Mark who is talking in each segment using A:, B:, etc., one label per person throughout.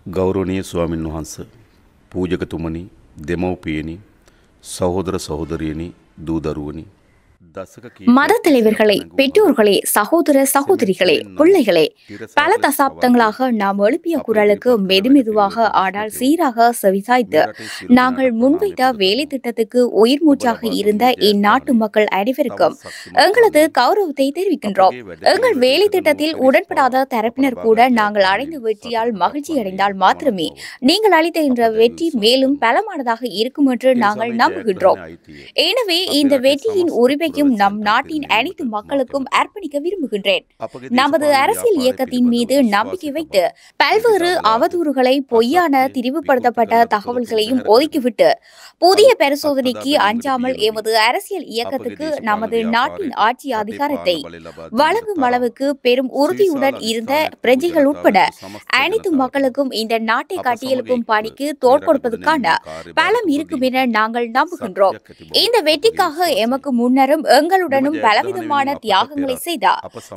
A: ගෞරවනීය ස්වාමින් වහන්සේ පූජකතුමනි දෙමව්පියනි සහෝදර සහෝදරියනි දූ දරුවනි
B: மத தலைவர்களே, பெற்றோர்களே, சகோதர சகோதரிகளே, பிள்ளைகளே, பல தசாப்தங்களாக நாம் எழுப்பிய குரலுக்கு மெதுமெதுவாக ஆனால் சீராக செவிசாய்த்து நாங்கள் முன்வைத்த வேலை திட்டத்துக்கு உயிர் மூச்சாக இருந்த இந்நாட்டு மக்கள் அனைவருக்கும் எங்களது கௌரவத்தை தெரிவிக்கின்றோம். எங்கள் வேலை திட்டத்தில் உடன்படாத தரப்பினர் கூட நாங்கள் அடைந்த வெற்றியால் மகிழ்ச்சி அடைந்தால் மாத்திரமே நீங்கள் அளித்த இந்த வெற்றி மேலும் பலமானதாக இருக்கும் என்று நாங்கள் நம்புகின்றோம். எனவே இந்த வெற்றியின் உரிமையும் நம் நாட்டின் அனைத்து மக்களுக்கும் அர்ப்பணிக்க விரும்புகின்றேன். நமது அரசியல் இயக்கத்தின் மீது நம்பிக்கை வைத்து பல்வேறு அவதூறுகளை, பொய்யான திரிவுபடுத்தப்பட்ட தகவல்களையும் ஒதுக்கிவிட்டு புதிய பரிசோதனைக்கு அஞ்சாமல் எமது அரசியல் இயக்கத்துக்கு நமது நாட்டின் ஆட்சி அதிகாரத்தை வழங்கும் அளவுக்கு பெரும் உறுதியுடன் இருந்த பிரஜைகள் உட்பட அனைத்து மக்களுக்கும் இந்த நாட்டை கட்டியெழுப்பும் பணிக்கு தோள் கொடுப்பதற்கான பலம் இருக்கும் என நாங்கள் நம்புகின்றோம். இந்த வெற்றிக்காக எமக்கு முன்னரும் எங்களுடனும் பலவிதமான தியாகங்களை செய்த,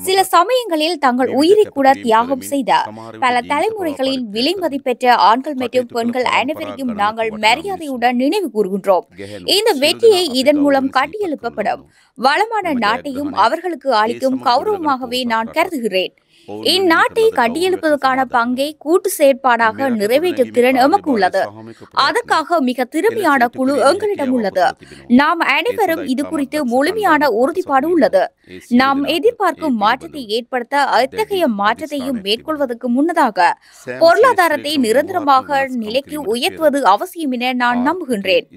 B: சில சமயங்களில் தங்கள் உயிரை கூட தியாகம் செய்த பல தலைமுறைகளில் விலை மதிப்பெற்ற ஆண்கள் மற்றும் பெண்கள் அனைவரையும் நாங்கள் மரியாதையுடன் நினைவு கூறுகின்றோம். இந்த வெற்றியை இதன் மூலம் கட்டியெழுப்பப்படும் வளமான நாட்டையும் அவர்களுக்கு அளிக்கும் கௌரவமாகவே நான் கருதுகிறேன். இந்நாட்டை கட்டியெழுப்பதற்கான பங்கை கூட்டு செயற்பாடாக நிறைவேற்றும் திறன் எமக்கு உள்ளது. அதற்காக மிக திறமையான குழு எங்களிடம் உள்ளது. நாம் அனைவரும் இது குறித்து முழுமையான உறுதிப்பாடு உள்ளது. நாம் எதிர்பார்க்கும் மாற்றத்தை ஏற்படுத்த அத்தகைய மாற்றத்தையும் மேற்கொள்வதற்கு முன்னதாக பொருளாதாரத்தை நிரந்தரமாக நிலைக்கு உயர்த்துவது அவசியம் என நான் நம்புகின்றேன்.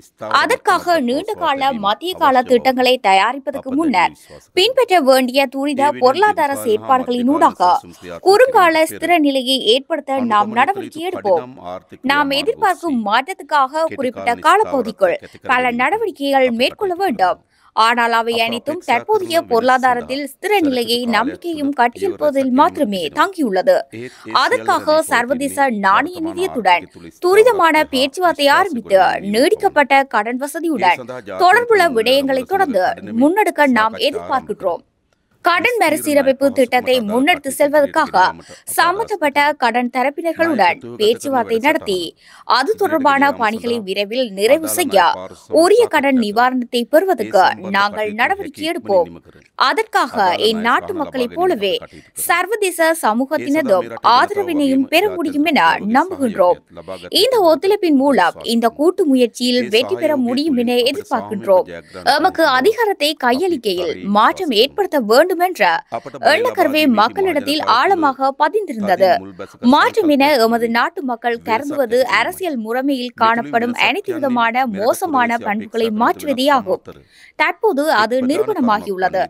B: அதற்காக நீண்டகால மத்திய கால திட்டங்களை தயாரிப்பதற்கு முன்னர் பின்பற்ற வேண்டிய துரித பொருளாதார செயற்பாடுகளினூடாக குறுங்கால ஸ்திர நிலையை ஏற்படுத்த நாம் நடவடிக்கை எடுப்போம். நாம் எதிர்பார்க்கும் மாற்றத்துக்காக குறிப்பிட்ட காலப்பகுதிக்குள் பல நடவடிக்கைகள் மேற்கொள்ள வேண்டும். ஆனால் அவை அனைத்தும் தற்போதைய பொருளாதாரத்தில் ஸ்திர நிலையை நம்பிக்கையும் கட்டியெழுப்பதில் மாத்திரமே தங்கியுள்ளது. அதற்காக சர்வதேச நாணய நிதியத்துடன் துரிதமான பேச்சுவார்த்தை ஆரம்பித்து நீடிக்கப்பட்ட கடன் வசதியுடன் தொடர்புள்ள விடயங்களை தொடர்ந்து முன்னெடுக்க நாம் எதிர்பார்க்கின்றோம். கடன் மறுசீரமைப்பு திட்டத்தை முன்னெடுத்து செல்வதற்காக சம்பந்தப்பட்ட கடன் தரப்பினர்களுடன் பேச்சுவார்த்தை நடத்தி அது தொடர்பான பணிகளை விரைவில் நிறைவு செய்ய உரிய கடன் நிவாரணத்தை பெறுவதற்கு நாங்கள் நடவடிக்கை எடுப்போம். அதற்காக இந்நாட்டு மக்களைப் போலவே சர்வதேச சமூகத்தினதும் ஆதரவினையும் பெற முடியும் என நம்புகின்றோம். இந்த ஒத்துழைப்பின் மூலம் இந்த கூட்டு முயற்சியில் வெற்றி பெற முடியும் என எதிர்பார்க்கின்றோம். எமக்கு அதிகாரத்தை கையளிக்கையில் மாற்றம் ஏற்படுத்த வேண்டும் என்ற எண்ணக்கருவே மக்களிடத்தில் ஆழமாக பதிந்திருந்தது. மாற்றம் என எமது நாட்டு மக்கள் கருதுவது அரசியல் முறைமையில் காணப்படும் அனைத்து விதமான மோசமான பண்புகளை மாற்றுவதே ஆகும். தற்போது அது நிரூபணமாகியுள்ளது.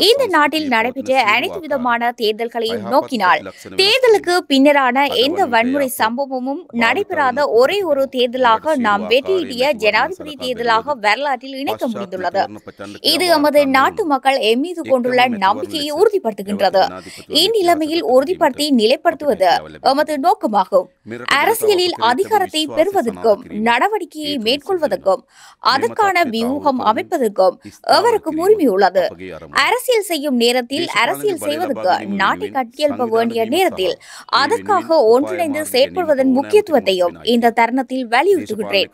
B: இந்த நாட்டில் நடைபெற்ற அனைத்து விதமான தேர்தல்களையும் நோக்கினால் தேர்தலுக்கு பின்னரான எந்த வன்முறை சம்பவமும் நடைபெறாத ஒரே ஒரு தேர்தலாக நாம் வெற்றியீட்டிய ஜனாதிபதி தேர்தலாக வரலாற்றில் இணைக்க முடிந்துள்ளது. இது எமது நாட்டு மக்கள் எம்மீது கொண்டுள்ள நம்பிக்கையை உறுதிப்படுத்துகின்றது. இந்நிலைமையில் உறுதிப்படுத்தி நிலைப்படுத்துவது எமது நோக்கமாகும். அரசியலில் அதிகாரத்தை பெறுவதற்கும் நடவடிக்கையை மேற்கொள்வதற்கும் அதற்கான வியூகம் அமைப்பதற்கும் எவருக்கும் உரிமை உள்ளது. அரசியல் செய்யும் நேரத்தில் அரசியல் செய்வதற்கு நாட்டை கட்டியெழுப்ப வேண்டிய நேரத்தில் அதற்காக ஒன்றிணைந்து செயற்படுவதன் முக்கியத்துவத்தையும் இந்த தருணத்தில் வலியுறுத்துகின்றேன்.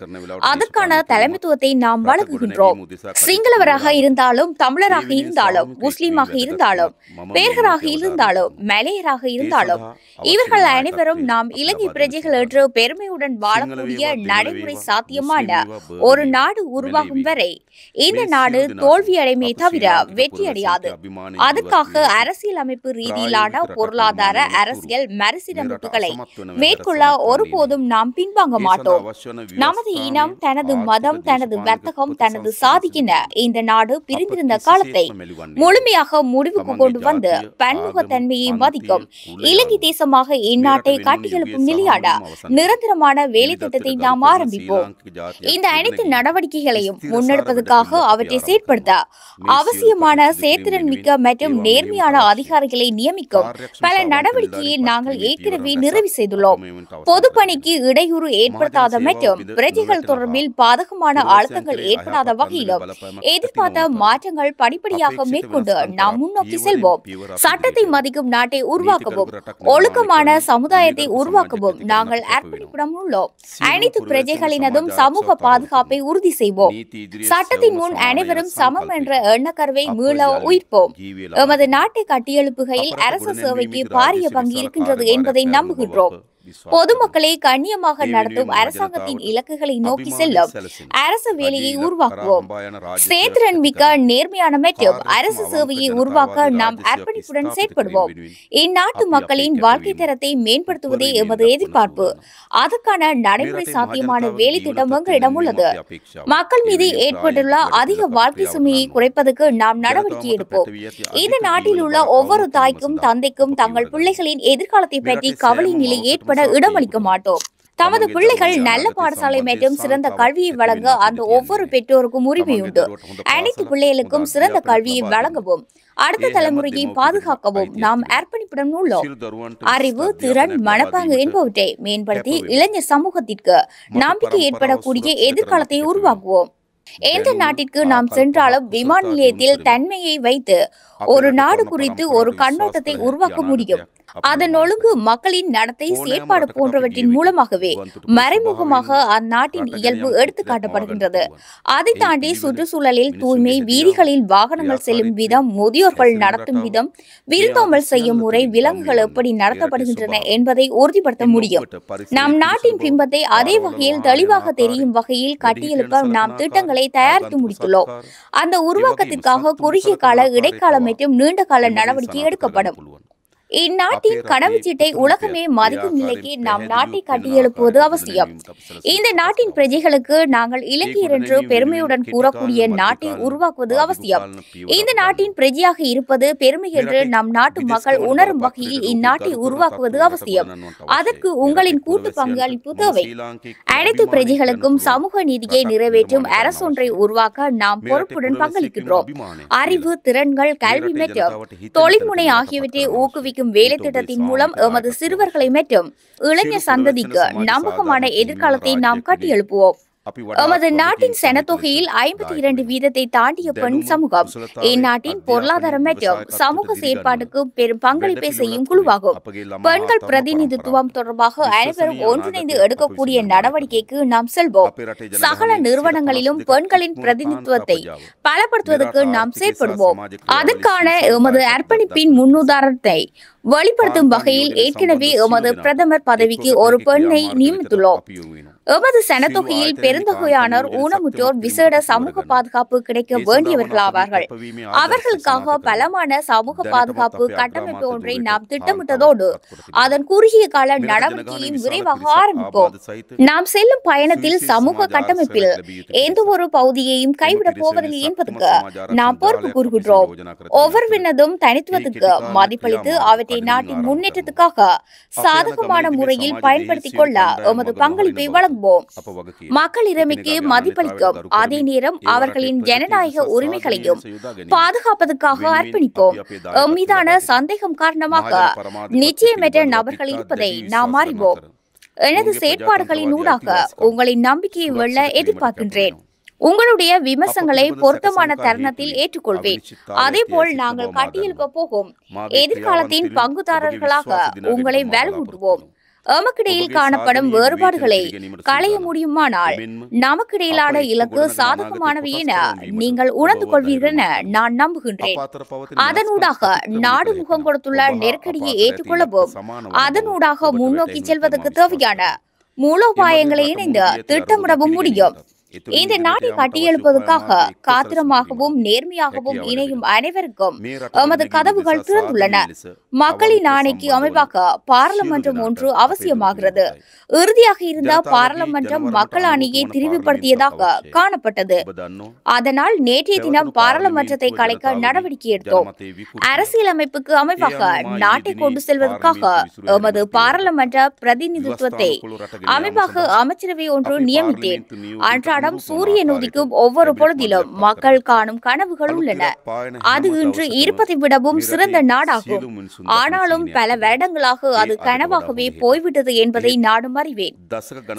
B: அதற்கான தலைமைத்துவத்தை நாம் வழங்குகின்றோம். சிங்களவராக இருந்தாலும், தமிழராக இருந்தாலும், முஸ்லீமாக இருந்தாலும், பேர்களாக இருந்தாலும், மலையராக இருந்தாலும், இவர்கள் அனைவரும் நாம் இலங்கை பிரஜைகள் என்று பெருமையுடன் வாழக்கூடிய நடைமுறை சாத்தியமான ஒரு நாடு உருவாகும் வரை இந்த நாடு தோல்வியடைமே தவிர வெற்றியடையாது. அதற்காக அரசியல் அமைப்பு ரீதியிலான பொருளாதார அரசியல் மறுசீரமைப்புகளை மேற்கொள்ள ஒருபோதும் நாம் பின்வாங்க மாட்டோம். நமது இனம், தனது மதம், தனது வர்த்தகம், தனது சாதி என இந்த நாடு பிரிந்திருந்த காலத்தை முழுமையாக முடிவுக்கு கொண்டு வந்து பன்முகத்தன்மையை மதிக்கும் இலங்கை தேசமாக இந்நாட்டை கட்டியெழுப்பும் நிலையான நிரந்தரமான வேலை திட்டத்தை நாம் ஆரம்பிப்போம். இந்த அனைத்து நடவடிக்கைகளையும் முன்னெடுப்பதற்காக அவற்றை செயற்படுத்த அவசியமான செயற்திறன் மிக்க மற்றும் நேர்மையான அதிகாரிகளை நியமிக்கும் பல நடவடிக்கையை நாங்கள் ஏற்கனவே நிறைவு செய்துள்ளோம். பொதுப்பணிக்கு இடையூறு ஏற்படுத்தாத மற்றும் பிரஜைகள் தொடர்பில் பாதகமான அழுத்தங்கள் ஏற்படாத வகையிலும் எதிர்பார்த்த மாற்றங்கள் படிப்படியாக மேற்கொண்டு நாம் முன்னோக்கி செல்வோம். சட்டத்தை மதிக்கும் நாட்டை உருவாக்கவும், ஒழுக்கமான சமுதாயத்தை உருவாக்கவும் நாங்கள் அர்ப்பணிப்புடன் உள்ளோம். அனைத்து பிரஜைகளினதும் சமூக பாதுகாப்பை உறுதி செய்வோம். சட்டத்தின் முன் அனைவரும் சமம் என்ற எண்ணக்கருவை மீள உயிர்ப்போம். எமது நாட்டை கட்டியெழுப்புகையில் அரசு சேவைக்கு பாரிய பங்கு இருக்கின்றது என்பதை நம்புகின்றோம். பொதுமக்களை கண்ணியமாக நடத்தும் அரசாங்கத்தின் இலக்குகளை நோக்கி செல்லும் அரசு வேலையை உருவாக்குவோம். செயற்திறன் மிக்க நேர்மையான மற்றும் அரசு சேவையை உருவாக்க நாம் அர்ப்பணிப்புடன் செயற்படுவோம். இந்நாட்டு மக்களின் வாழ்க்கை தரத்தை மேம்படுத்துவதே எமது எதிர்பார்ப்பு. அதற்கான நடைமுறை சாத்தியமான வேலை திட்டம் எங்களிடம் உள்ளது. மக்கள் மீது ஏற்பட்டுள்ள அதிக வாழ்க்கை சுமையை குறைப்பதற்கு நாம் நடவடிக்கை எடுப்போம். இந்த நாட்டில் உள்ள ஒவ்வொரு தாய்க்கும் தந்தைக்கும் தங்கள் பிள்ளைகளின் எதிர்காலத்தை பற்றி கவலை நிலை ஏற்பட இடமளிக்க மாட்டோம். தமது பிள்ளைகள் நல்ல பாடசாலை மற்றும் சிறந்த கல்வியை வழங்க அந்த ஒவ்வொரு பெற்றோருக்கும் உரிமை உண்டு. அனைத்து பிள்ளைகளுக்கும் சிறந்த கல்வியை வழங்கவும் அடுத்த தலைமுறையை பாதுகாக்கவும் நாம் அர்ப்பணிப்புடன் உள்ளோம். அறிவு, திறன், மனப்பாங்கு என்பவற்றை மேம்படுத்தி இளைஞர் சமூகத்திற்கு நம்பிக்கை ஏற்படக்கூடிய எதிர்காலத்தை உருவாக்குவோம். எந்த நாட்டிற்கு நாம் சென்றாலும் விமான நிலையத்தில் தன்மையை வைத்து ஒரு நாடு குறித்து ஒரு கண்ணோட்டத்தை உருவாக்க முடியும். அதன் ஒழுங்கு, மக்களின் நடத்தை, செயற்பாடு போன்றவற்றின் மூலமாகவே மறைமுகமாக அந்நாட்டின் இயல்பு எடுத்து காட்டப்படுகின்றது. அதை தாண்டி சுற்றுச்சூழலில் தூய்மை, வீதிகளில் வாகனங்கள் செல்லும் விதம், முதியோர்கள் நடத்தும் விதம், விருந்தோம்பல் செய்யும் முறை, விலங்குகள் எப்படி நடத்தப்படுகின்றன என்பதை உறுதிப்படுத்த முடியும். நம் நாட்டின் பிம்பத்தை அதே வகையில் தெளிவாக தெரியும் வகையில் கட்டியெழுப்ப நாம் திட்டங்களை தயாரித்து முடித்துள்ளோம். அந்த உருவாக்கத்திற்காக குறுகிய கால, இடைக்கால மற்றும் நீண்ட கால நடவடிக்கை எடுக்கப்படும். இந்நாட்டின் கடவுச்சீட்டை உலகமே மதிக்கும் நிலைக்கு நாம் நாட்டை கட்டியெழுப்புவது அவசியம். இந்த நாட்டின் பிரஜைகளுக்கு நாங்கள் இலங்கையர் என்று பெருமையுடன் கூறக்கூடிய நாட்டை உருவாக்குவது அவசியம். இந்த நாட்டின் பிரஜையாக இருப்பது பெருமை என்று நம் நாட்டு மக்கள் உணரும் வகையில் இந்நாட்டை உருவாக்குவது அவசியம். அதற்கு உங்களின் கூட்டு பங்களிப்பு தேவை. அனைத்து பிரஜைகளுக்கும் சமூக நீதியை நிறைவேற்றும் அரசொன்றை உருவாக்க நாம் பொறுப்புடன் பங்களிக்கின்றோம். அறிவு, திறன்கள், கல்வி மற்றும் தொழில்முனை ஆகியவற்றை ஊக்குவிக்கும் வேலை திட்டத்தின் மூலம் எமது சிறுவர்களை மற்றும் இளைஞர் சந்ததிக்கு நம்பகமான எதிர்காலத்தை நாம் கட்டியெழுப்புவோம். எமது நாட்டின் சனத்தொகையில் 52% தாண்டிய பெண் சமூகம் இந்நாட்டின் பொருளாதாரம் மற்றும் சமூக செயற்பாட்டுக்கு பெரும் பங்களிப்பை செய்யும் குழுவாகும். பெண்கள் பிரதிநிதித்துவம் தொடர்பாக அனைவரும் ஒன்றிணைந்து எடுக்கக்கூடிய நடவடிக்கைக்கு நாம் செல்வோம். சகல நிறுவனங்களிலும் பெண்களின் பிரதிநிதித்துவத்தை பலப்படுத்துவதற்கு நாம் செயற்படுவோம். அதற்கான எமது அர்ப்பணிப்பின் முன்னுதாரணத்தை வெளிப்படுத்தும் வகையில் ஏற்கனவே எமது பிரதமர் பதவிக்கு ஒரு பெண்ணை நியமித்துள்ளோம். எமது சனத்தொகையில் பெருந்தொகையானோர் ஊனமுற்றோர் விசேட சமூக பாதுகாப்பு கிடைக்க வேண்டியவர்களாவார்கள். அவர்களுக்காக பலமான சமூக பாதுகாப்பு கட்டமைப்பு ஒன்றை நாம் திட்டமிட்டதோடு அதன் குறுகிய கால நடவடிக்கையையும் விரைவாக ஆரம்பிப்போம். நாம் செல்லும் பயணத்தில் சமூக கட்டமைப்பில் எந்த ஒரு பகுதியையும் கைவிடப் போவதில்லை என்பதற்கு நாம் பொறுப்பு கூறுகின்றோம். ஒவ்வொருவனதும் தனித்துவத்துக்கு மதிப்பளித்து அவற்றை நாட்டின் முன்னேற்றத்துக்காக சாதகமான முறையில் பயன்படுத்திக் கொள்ள எமது பங்களிப்பை வழங்குவோம். மக்கள் இறைமைக்கு மதிப்பளிக்கும் அதே நேரம் அவர்களின் ஜனநாயக உரிமைகளையும் பாதுகாப்பதற்காக அர்ப்பணிப்போம். மீதான சந்தேகம் காரணமாக நிச்சயமற்ற நபர்கள் இருப்பதை நாம் அறிவோம். எனது செயற்பாடுகளின் ஊடாக உங்களின் நம்பிக்கையை வெல்ல எதிர்பார்க்கின்றேன். உங்களுடைய விமர்சனங்களை பொருத்தமான தருணத்தில் ஏற்றுக்கொள்வேன். அதேபோல் நாங்கள் கட்டியெழுப்ப போகும் எதிர்காலத்தின் பங்குதாரர்களாக உங்களை வலுவூட்டுவோம். எமக்கிடையில் காணப்படும் வேறுபாடுகளை களைய முடியுமானால் நமக்கிடையிலான இலக்கு சாதகமானவை என நீங்கள் உணர்ந்து கொள்வீர்கள் என நான் நம்புகின்றேன். அதனூடாக நாடு முகம் கொடுத்துள்ள நெருக்கடியை ஏற்றுக்கொள்ளவும் அதனூடாக முன்னோக்கி செல்வதற்கு தேவையான மூலோபாயங்களை இணைந்து திட்டமிடவும் முடியும். இந்த நாட்டை கட்டியெழுப்பதற்காக காத்திரமாகவும் நேர்மையாகவும் இணையும் அனைவருக்கும் எமது கதவுகள் திறந்துள்ளன. மக்களின் ஆணைக்கு அமைவாக பாராளுமன்றம் ஒன்று அவசியமாகிறது. இறுதியாக இருந்த பாராளுமன்றம் மக்கள் ஆணையை திரிவுபடுத்தியதாக காணப்பட்டது. அதனால் நேற்றைய தினம் பாராளுமன்றத்தை கலைக்க நடவடிக்கை எடுத்தோம். அரசியலமைப்புக்கு அமைவாக நாட்டை கொண்டு செல்வதற்காக எமது பாராளுமன்ற பிரதிநிதித்துவத்தை அமைவாக அமைச்சரவை ஒன்று நியமித்தேன். அன்றாட அன்றாடம் சூரியன் உதிக்கும் ஒவ்வொரு பொழுதிலும் மக்கள் காணும் கனவுகள் உள்ளன. அது இன்று இருப்பதை விடவும் சிறந்த நாடாகும். ஆனாலும் பல வருடங்களாக அது கனவாகவே போய்விட்டது என்பதை நானும் அறிவேன்.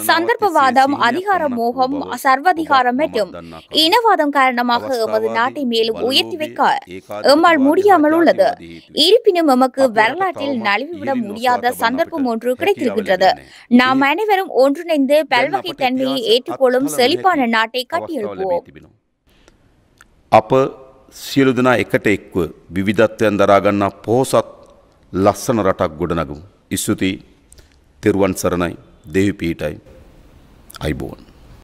B: சந்தர்ப்பவாதம், அதிகார மோகம், சர்வாதிகாரம் மற்றும் இனவாதம் காரணமாக எமது நாட்டை மேலும் உயர்த்தி வைக்க எம்மால் முடியாமல் உள்ளது. இருப்பினும் எமக்கு வரலாற்றில் நழுவிவிட முடியாத சந்தர்ப்பம் ஒன்று கிடைத்திருக்கின்றது. நாம் அனைவரும் ஒன்றிணைந்து பல்வகை தன்மையை ஏற்றுக்கொள்ளும் செழிப்பான நாட்டை கட்டியெழுப்புவோம்.
A: අප සියලු දෙනා එකට එක්ව විවිධත්වයන් දරා ගන්නා පොහොසත් ලස්සන රටක් ගොඩනගමු. ස්තුතියි. තෙරුවන් සරණයි. දෙවි පීඨයි. අයිබෝවන්.